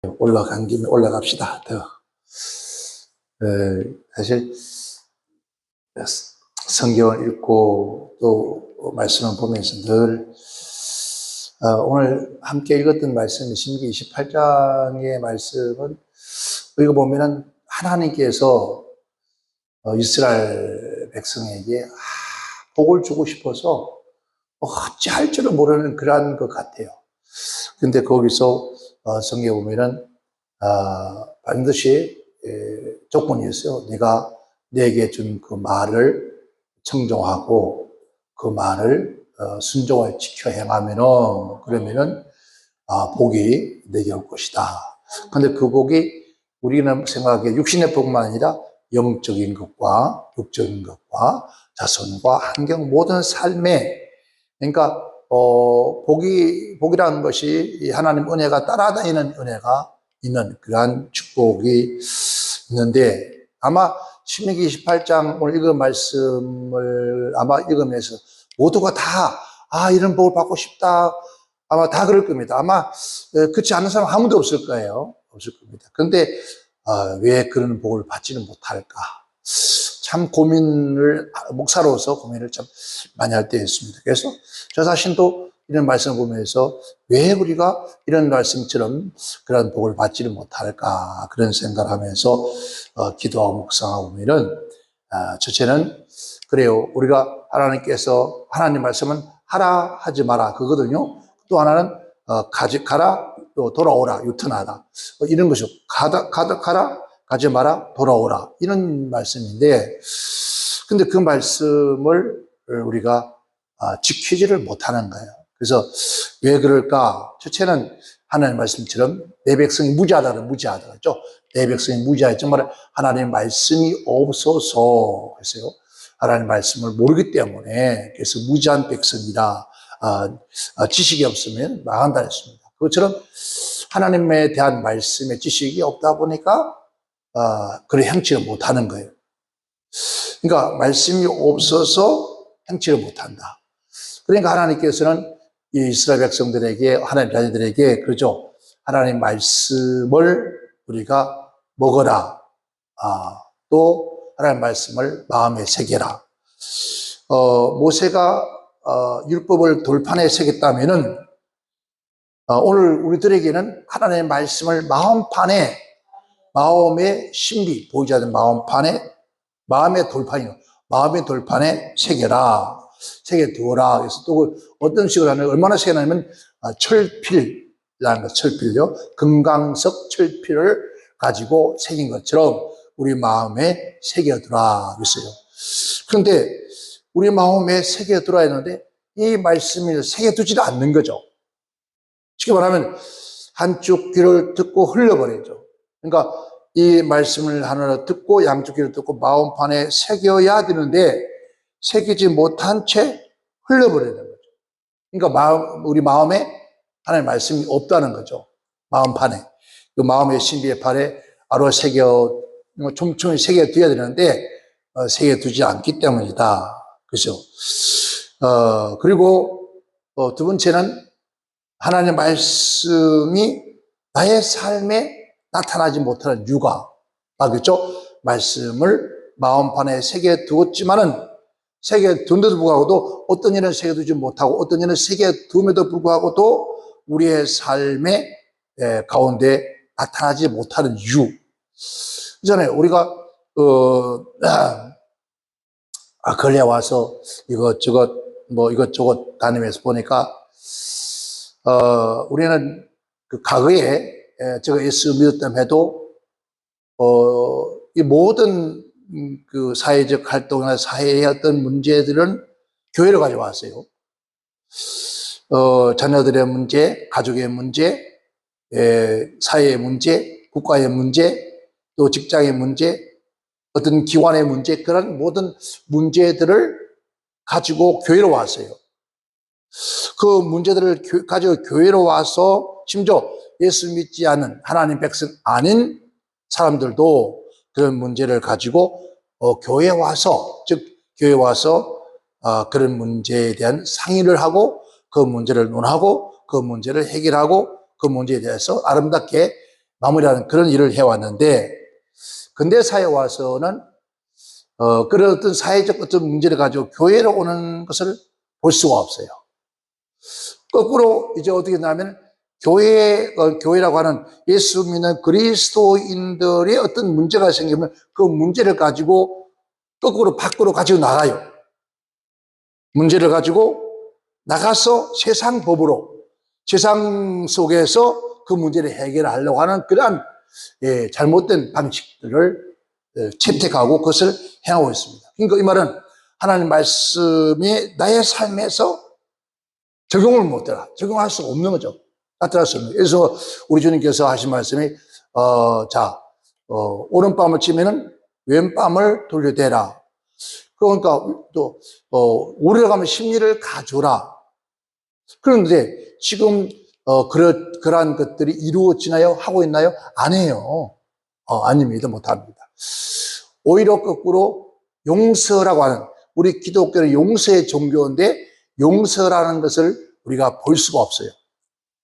올라간 김에 올라갑시다. 사실 성경을 읽고 또 말씀을 보면서 늘 오늘 함께 읽었던 말씀이 신명기 28장의 말씀은 우리가 보면은 하나님께서 이스라엘 백성에게 복을 주고 싶어서 어찌할 줄을 모르는 그러한 것 같아요. 근데 거기서 성경에 보면은 반드시 조건이 있어요. 네가 내게 준 그 말을 청종하고 그 말을 순종을 지켜 행하면은 그러면은 복이 내게 올 것이다. 근데 그 복이 우리는 생각하기에 육신의 복만 아니라 영적인 것과 육적인 것과 자손과 환경 모든 삶에 그러니까 복이라는 것이 하나님 은혜가 따라다니는 은혜가 있는 그러한 축복이 있는데 아마 신명기 28장 오늘 읽은 말씀을 아마 읽으면서 모두가 다 이런 복을 받고 싶다 아마 다 그럴 겁니다. 아마 그렇지 않은 사람 아무도 없을 거예요. 없을 겁니다. 그런데 왜 그런 복을 받지는 못할까? 참 목사로서 고민을 참 많이 할 때였습니다. 그래서 저 자신도 이런 말씀을 보면서 왜 우리가 이런 말씀처럼 그런 복을 받지를 못할까 그런 생각을 하면서 기도하고 묵상하고 보면은 첫째는 그래요. 우리가 하나님께서 하나님 말씀은 하라 하지 마라 그거든요. 또 하나는 가라 또 돌아오라 유턴하라 이런 것이요. 가라 가지 마라 돌아오라 이런 말씀인데 근데 그 말씀을 우리가 지키지를 못하는 거예요. 그래서 왜 그럴까? 첫째는 하나님 말씀처럼 내 백성이 무지하다 그랬죠. 내 백성이 무지하다 정말 하나님의 말씀이 없어서 그래서요. 하나님 말씀을 모르기 때문에 그래서 무지한 백성이다. 지식이 없으면 망한다 했습니다. 그것처럼 하나님에 대한 말씀의 지식이 없다 보니까 그래 행치를 못하는 거예요. 그러니까 말씀이 없어서 행치를 못한다. 그러니까 하나님께서는 이 이스라엘 백성들에게 하나님 자녀들에게 그러죠. 하나님 말씀을 우리가 먹어라. 또 하나님 말씀을 마음에 새겨라. 모세가 율법을 돌판에 새겼다면은 오늘 우리들에게는 하나님의 말씀을 마음의 신비 보이지 않는 마음의 돌판에 새겨두어라. 그래서 또 어떤 식으로 하냐면 얼마나 새겨냐면 철필이라는 거, 철필요. 금강석 철필을 가지고 새긴 것처럼 우리 마음에 새겨두라 그랬어요. 그런데 우리 마음에 새겨두라 했는데 이 말씀을 새겨두지를 않는 거죠. 쉽게 말하면 한쪽 귀를 듣고 흘려버리죠. 그러니까 이 말씀을 하나 듣고 양쪽 귀를 듣고 마음판에 새겨야 되는데 새기지 못한 채 흘려버리는 거죠. 그러니까 우리 마음에 하나님의 말씀이 없다는 거죠. 마음판에. 그 마음의 신비의 판에 촘촘히 새겨둬야 되는데 새겨두지 않기 때문이다. 그죠? 그리고 두 번째는 하나님의 말씀이 나의 삶에 나타나지 못하는 이유가 그렇죠? 말씀을 마음판에 새겨두었지만은 새겨둔데도 불구하고도 어떤 일은 새겨두지 못하고 어떤 일은 새겨둠에도 불구하고도 우리의 삶의 가운데 나타나지 못하는 이유. 그전에 우리가 근래 와서 이것저것 다니면서 보니까 우리는 그 과거에 제가 예수 믿었다고 해도 이 모든 그 사회적 활동이나 사회의 어떤 문제들은 교회로 가져왔어요. 자녀들의 문제, 가족의 문제, 사회의 문제, 국가의 문제, 또 직장의 문제, 어떤 기관의 문제, 그런 모든 문제들을 가지고 교회로 왔어요. 그 문제들을 가지고 교회로 와서 심지어 예수 믿지 않은 하나님 백성 아닌 사람들도 그런 문제를 가지고 교회에 와서 그런 문제에 대한 상의를 하고 그 문제를 논하고 그 문제를 해결하고 그 문제에 대해서 아름답게 마무리하는 그런 일을 해왔는데, 근대사에 와서는 그런 어떤 사회적 어떤 문제를 가지고 교회로 오는 것을 볼 수가 없어요. 거꾸로 이제 어떻게 되냐면 교회라고 하는 예수 믿는 그리스도인들의 어떤 문제가 생기면 그 문제를 가지고 거꾸로 밖으로 가지고 나가요. 문제를 가지고 나가서 세상 법으로, 세상 속에서 그 문제를 해결하려고 하는 그러한 잘못된 방식들을 채택하고 그것을 행하고 있습니다. 그러니까 이 말은 하나님 말씀이 나의 삶에서 적용을 못해라. 적용할 수가 없는 거죠. 나타날 수 없는 거죠. 그래서 우리 주님께서 하신 말씀이, 오른밤을 치면은 왼밤을 돌려대라. 그러니까 또, 오래 가면 심리를 가져라. 그런데 지금, 그러한 것들이 이루어지나요? 하고 있나요? 안 해요. 아닙니다. 못합니다. 오히려 거꾸로 용서라고 하는, 우리 기독교는 용서의 종교인데 용서라는 것을 우리가 볼 수가 없어요.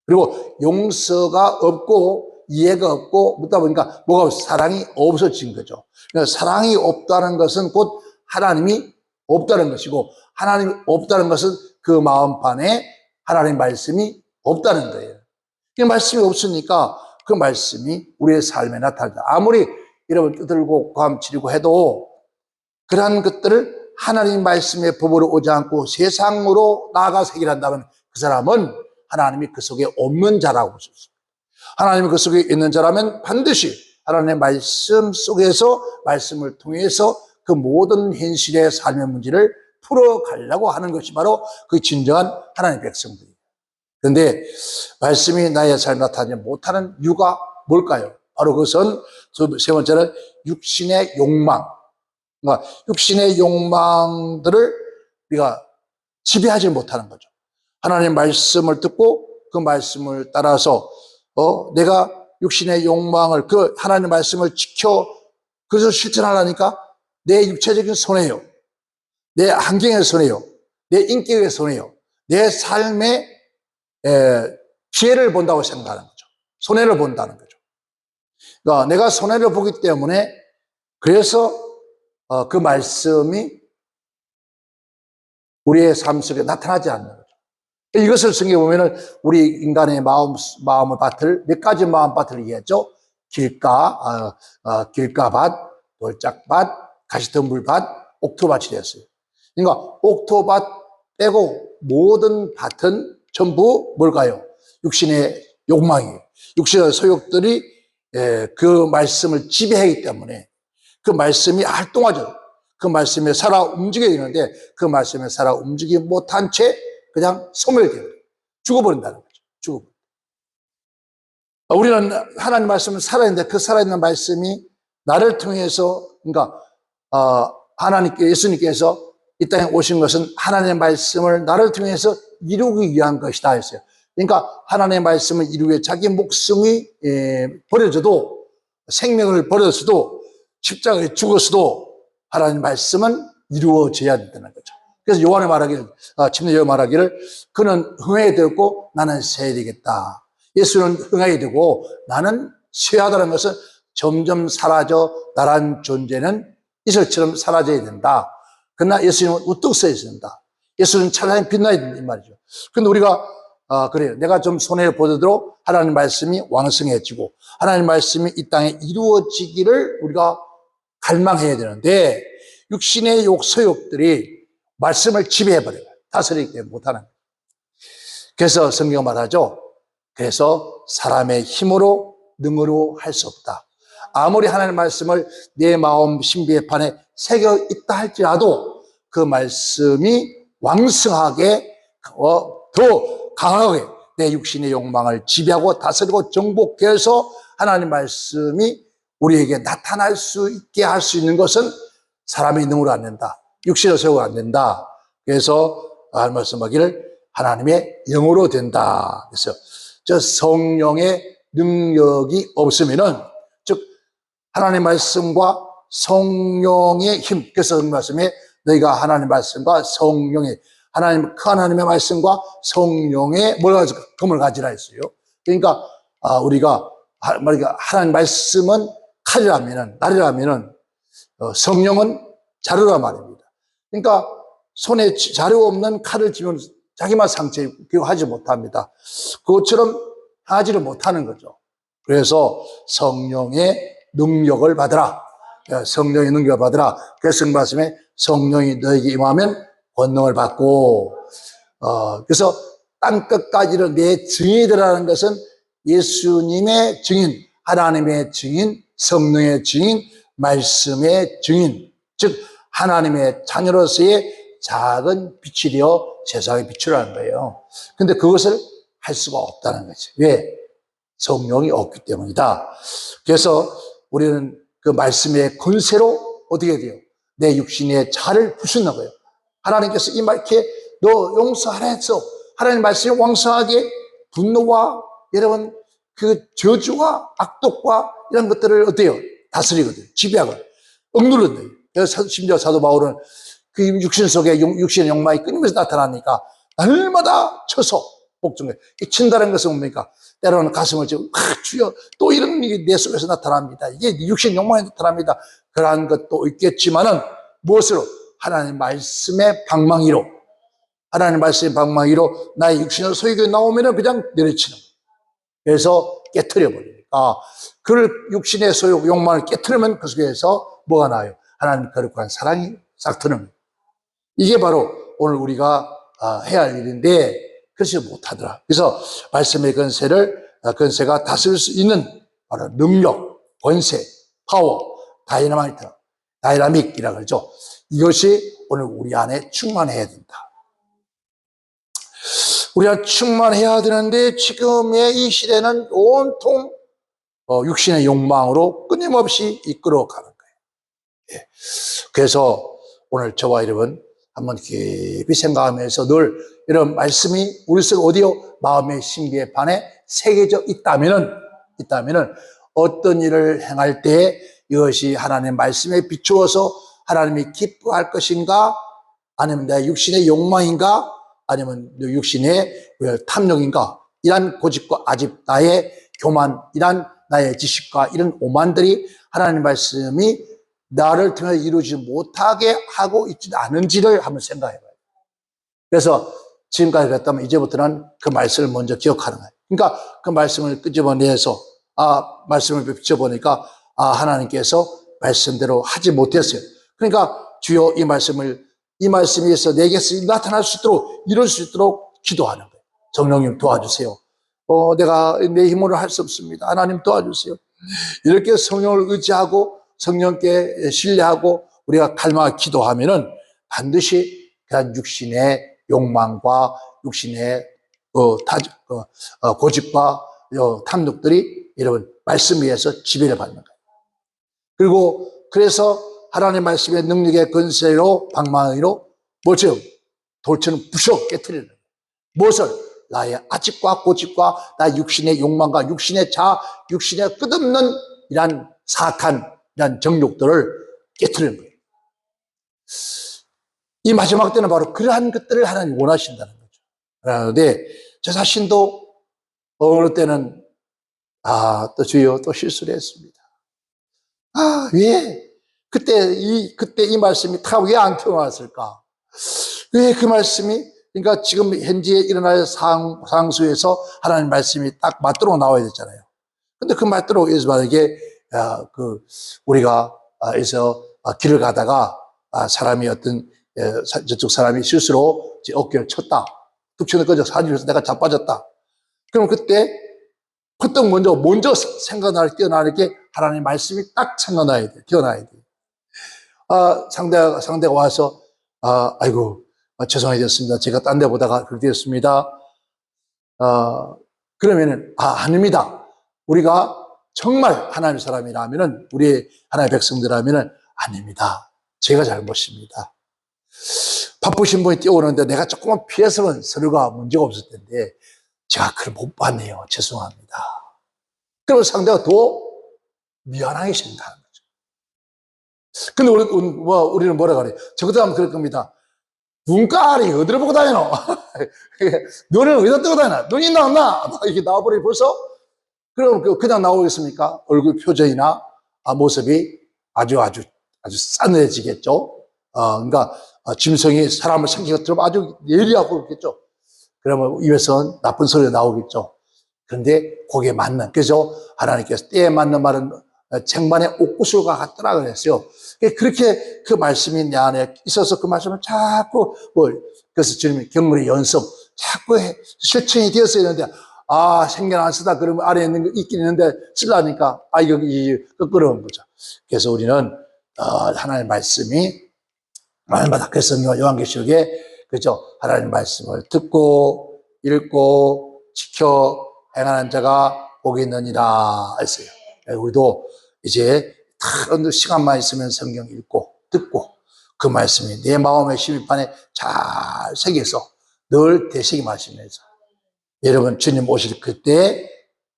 그리고 용서가 없고 이해가 없고 묻다 보니까 뭐가 없어? 사랑이 없어진 거죠. 그러니까 사랑이 없다는 것은 곧 하나님이 없다는 것이고, 하나님이 없다는 것은 그 마음판에 하나님의 말씀이 없다는 거예요. 그 말씀이 없으니까 그 말씀이 우리의 삶에 나타난다. 아무리 여러분 떠들고 감치리고 해도 그러한 것들을 하나님 말씀의 법으로 오지 않고 세상으로 나아가서 해결한다면 그 사람은 하나님이 그 속에 없는 자라고 볼 수 있습니다. 하나님이 그 속에 있는 자라면 반드시 하나님의 말씀 속에서, 말씀을 통해서 그 모든 현실의 삶의 문제를 풀어가려고 하는 것이 바로 그 진정한 하나님의 백성들이에요. 그런데 말씀이 나의 삶에 나타나지 못하는 이유가 뭘까요? 바로 그것은 세 번째는 육신의 욕망. 그러니까 육신의 욕망들을 우리가 지배하지 못하는 거죠. 하나님의 말씀을 듣고 그 말씀을 따라서 내가 육신의 욕망을, 그 하나님의 말씀을 지켜 그것을 실천하려니까 내 육체적인 손해요, 내 환경의 손해요, 내 인격의 손해요, 내 삶의 피해를 본다고 생각하는 거죠. 손해를 본다는 거죠. 그러니까 내가 손해를 보기 때문에, 그래서 그 말씀이 우리의 삶 속에 나타나지 않는 거죠. 이것을 성경에 보면은 우리 인간의 마음의 밭을 몇 가지 마음 밭을 얘기했죠. 길가밭, 돌짝밭, 가시덤불밭, 옥토밭이 되었어요. 그러니까 옥토밭 빼고 모든 밭은 전부 뭘까요? 육신의 욕망이에요. 육신의 소욕들이 그 말씀을 지배하기 때문에 그 말씀이 활동하죠. 그 말씀에 살아 움직여야 되는데 그 말씀에 살아 움직이지 못한 채 그냥 소멸돼요. 죽어버린다는 거죠. 죽어버린다. 우리는 하나님 말씀은 살아있는데 그 살아있는 말씀이 나를 통해서, 그러니까 예수님께서 이 땅에 오신 것은 하나님의 말씀을 나를 통해서 이루기 위한 것이다 했어요. 그러니까 하나님의 말씀을 이루기 위해 자기 목숨이 버려져도, 생명을 버렸어도, 십자가에 죽었어도 하나님의 말씀은 이루어져야 된다는 거죠. 그래서 요한의 말하기를, 침례 요한 말하기를, 그는 흥하게 되었고 나는 쇠야 되겠다. 예수는 흥하게 되고 나는 쇠하다는 것은 점점 사라져 나란 존재는 이슬처럼 사라져야 된다. 그러나 예수님은 우뚝 서 있어야 된다. 예수는 찬란히 빛나야 된다, 이 말이죠. 그런데 우리가 그래요. 내가 좀 손해를 보더라도 하나님 말씀이 왕성해지고 하나님 말씀이 이 땅에 이루어지기를 우리가 갈망해야 되는데, 육신의 소욕들이 말씀을 지배해버려요. 다스리지 못하는 거예요. 그래서 성경 말하죠. 그래서 사람의 힘으로 능으로 할 수 없다. 아무리 하나님의 말씀을 내 마음 신비판에 새겨 있다 할지라도 그 말씀이 왕성하게 더 강하게 내 육신의 욕망을 지배하고 다스리고 정복해서 하나님의 말씀이 우리에게 나타날 수 있게 할 수 있는 것은 사람의 능으로 안 된다. 육신의 소욕으로 안 된다. 그래서 말씀하기를 하나님의 영으로 된다. 그래서 저 성령의 능력이 없으면은, 즉 하나님의 말씀과 성령의 힘. 그래서 그 말씀에 너희가 하나님의 말씀과 성령의, 하나님의 말씀과 성령의 금을 가지라 했어요. 그러니까 우리가 그러니까 하나님 말씀은 칼이라면은, 날이라면은, 성령은 자루란 말입니다. 그러니까 손에 자루 없는 칼을 쥐면 자기만 상처 입고 하지 못합니다. 그것처럼 하지를 못하는 거죠. 그래서 성령의 능력을 받으라. 성령의 능력을 받으라. 그래서 말씀에 성령이 너에게 임하면 권능을 받고, 그래서 땅끝까지는 내 증인이 되라는 것은 예수님의 증인, 하나님의 증인, 성령의 증인, 말씀의 증인, 즉 하나님의 자녀로서의 작은 빛이 되어 세상에 비추라는 거예요. 근데 그것을 할 수가 없다는 거지. 왜? 성령이 없기 때문이다. 그래서 우리는 그 말씀의 권세로 어떻게 돼요? 내 육신의 자를 부수는 거예요. 하나님께서 이렇게 너 용서하라 했어. 하나님 말씀이 왕성하게 분노와 여러분 그 저주와 악독과 이런 것들을 어때요? 다스리거든요. 지배하거든요. 억누르거든요. 그래서 심지어 사도 바울은 그 육신 속에 육신의 욕망이 끊임없이 나타나니까 날마다 쳐서 복종해. 친다는 것은 뭡니까? 때로는 가슴을 찌고 주여 또 이런 일이 내 속에서 나타납니다. 이게 육신 욕망이 나타납니다. 그러한 것도 있겠지만은 무엇으로? 하나님 말씀의 방망이로, 하나님 말씀의 방망이로 나의 육신의 소유가 나오면은 그냥 내려치는 거예요. 그래서 깨트려 버리니까 그 육신의 소유 욕망을 깨트리면 그 속에서 뭐가 나요? 하나님 거룩한 사랑이 싹 트는 거예요. 이게 바로 오늘 우리가 해야 할 일인데 그렇지 못하더라. 그래서 말씀의 권세가 다스릴 수 있는 바로 능력, 권세, 파워, 다이나믹이라고 그러죠. 이것이 오늘 우리 안에 충만해야 된다. 우리가 충만해야 되는데 지금의 이 시대는 온통 육신의 욕망으로 끊임없이 이끌어가는 거예요. 예. 그래서 오늘 저와 여러분 한번 깊이 생각하면서 늘 이런 말씀이 우리 속 어디요? 마음의 신비에 반해 새겨져 있다면은 어떤 일을 행할 때 이것이 하나님의 말씀에 비추어서 하나님이 기뻐할 것인가? 아니면 내 육신의 욕망인가? 아니면 내 육신의 탐욕인가? 이런 고집과 아집, 나의 교만, 이런 나의 지식과 이런 오만들이 하나님의 말씀이 나를 통해 이루지 못하게 하고 있지 않은지를 한번 생각해 봐요. 그래서 지금까지 그랬다면 이제부터는 그 말씀을 먼저 기억하는 거예요. 그러니까 그 말씀을 끄집어내서 말씀을 비춰보니까 하나님께서 말씀대로 하지 못했어요. 그러니까 주여 이 말씀에서 내게서 나타날 수 있도록 이룰 수 있도록 기도하는 거예요. 성령님 도와주세요. 내가 내 힘으로 할 수 없습니다. 하나님 도와주세요. 이렇게 성령을 의지하고 성령께 신뢰하고 우리가 갈망하고 기도하면은 반드시 그런 육신의 욕망과 육신의 고집과 탐욕들이 여러분 말씀 위에서 지배를 받는 거예요. 그리고 그래서 하나님의 말씀의 능력의 권세로 방망이로 뭐죠? 돌처럼 부셔 깨트리는 거예요. 무엇을? 나의 아집과 고집과 나의 육신의 욕망과 육신의 육신의 끝없는 이런 사악한 이런 정욕들을 깨트리는 거예요. 이 마지막 때는 바로 그러한 것들을 하나님 원하신다는 거죠. 그런데 저 자신도 어느 때는 또 주여 또 실수를 했습니다. 왜 그때 이 말씀이 다 왜 안 튀어나왔을까? 왜 그 말씀이 그러니까 지금 현지에 일어날 상수에서 하나님 말씀이 딱 맞도록 나와야 되잖아요. 근데 그 맞도록 해서 만약에 우리가 해서 길을 가다가 사람이 저쪽 사람이 실수로 어깨를 쳤다. 툭 치는 거죠. 사진에서 내가 자빠졌다. 그럼 그때 그때 먼저 뛰어나는 게 하나님의 말씀이 딱 생각나야 돼. 뛰어나야 돼. 상대가 와서 아이고 죄송하게 됐습니다. 제가 딴 데 보다가 그렇게 됐습니다. 그러면은 아닙니다. 우리가 정말 하나님의 사람이라면은 우리 하나님의 백성들이라면은 아닙니다. 제가 잘못입니다. 바쁘신 분이 뛰어오는데 내가 조금만 피해서는 서로가 문제가 없을 텐데 제가 그걸 못 봤네요. 죄송합니다. 그러면 상대가 더 미안하게 생각하는 거죠. 근데 우리는 뭐라 그래요? 저것도 하면 그럴 겁니다. 눈깔이 어디를 보고 다니노? 너는 어디다 뜨고 다니나? 눈이 나왔나? 이렇게 나와버리고 벌써 그럼 그냥 나오겠습니까? 얼굴 표정이나 모습이 아주 싸늘해지겠죠. 그러니까 짐승이 사람을 생기가 들으면 아주 예리하고 그렇겠죠. 그러면 입에서 나쁜 소리가 나오겠죠. 그런데 거기에 맞는, 그래서 하나님께서 때에 맞는 말은 쟁반에 옥구슬과 같더라 그랬어요. 그렇게 그 말씀이 내 안에 있어서 그 말씀을 자꾸 그래서 주님이 경건의 연습 자꾸 실천이 되었어야 되는데 생견 안 쓰다 그러면 아래에 있는 거 있긴 있는데 쓰려니까 여기 끄끄러운 거죠. 그래서 우리는 하나님의 말씀이 말마다 그래서 요한계시록에 그죠, 하나님 말씀을 듣고 읽고 지켜 행하는 자가 복이 있느니라 했어요. 우리도 이제 다 시간만 있으면 성경 읽고 듣고 그 말씀이 내 마음의 심판에 잘 새겨서 늘 되새김하시면서 여러분 주님 오실 그때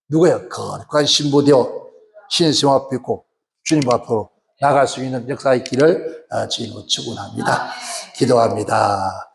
누구예요? 거룩한 신부되어 신심 앞에 있고 주님 앞으로 나갈 수 있는 역사의 길을 주님으로 축원합니다. 기도합니다.